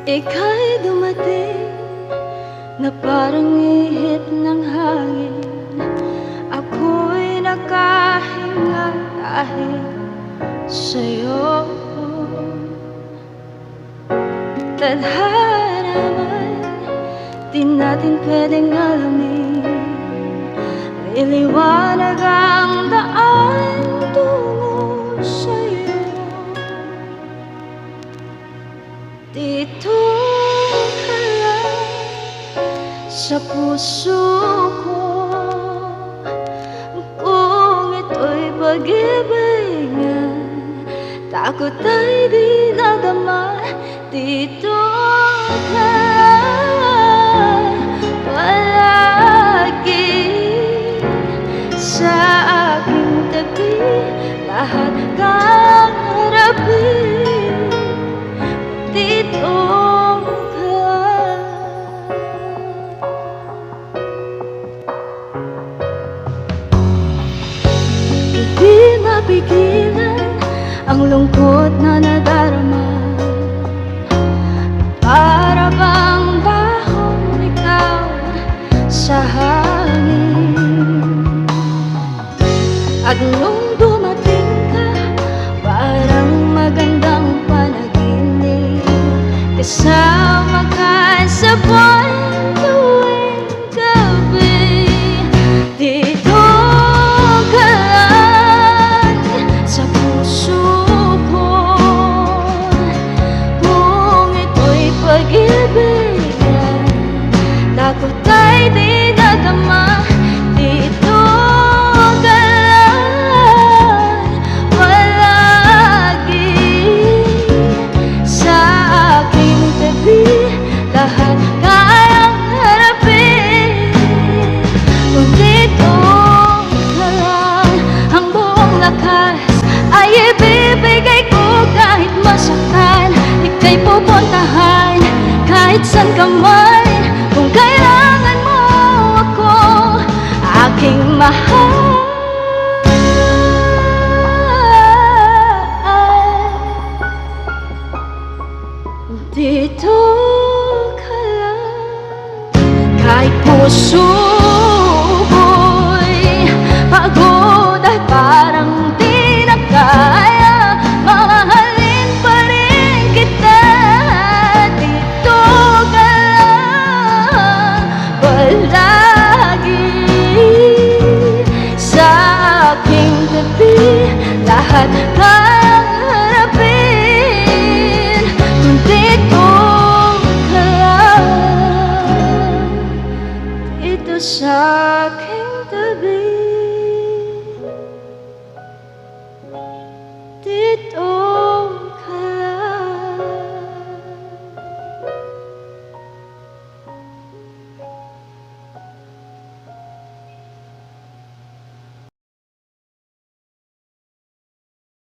Ika'y dumating na parang ihip ng hangin. Ako'y nakahinga dahil sa'yo. Tadhana man, di natin pwedeng alamin. May liwanag ang daan tungo sa'yo. Dito ka lang sa puso ko, kung ito'y pag-ibig, takot ay di nadama. Dito ka palagi sa aking tabi, lahat kang harapin. Dito ka. Hindi mapigilan ang lungkot na nadarama. Para bang dahon ikaw sa hangin. At nung dumating ka, parang magandang panaginip. Kasama ka sa buwan tuwing gabi. Dito ka lang sa puso ko, kung ito'y pag-ibig, takot ay di nadama. Dito ka lang palagi sa aking tabi, lahat kayang harapin. Kung dito ka lang, ang buong lakas ay ibibigay ko. Kahit masaktan, ika'y pupuntahan kahit saan ka man. Kung kailangan mo ako, aking mahal. Dito ka lang, kahit puso ko'y pagod at parang di na kaya, mamahalin pa rin kita. Dito ka lang palagi sa aking tabi, lahat kayang harapin. Kung dito ka lang, dito sa aking tabi.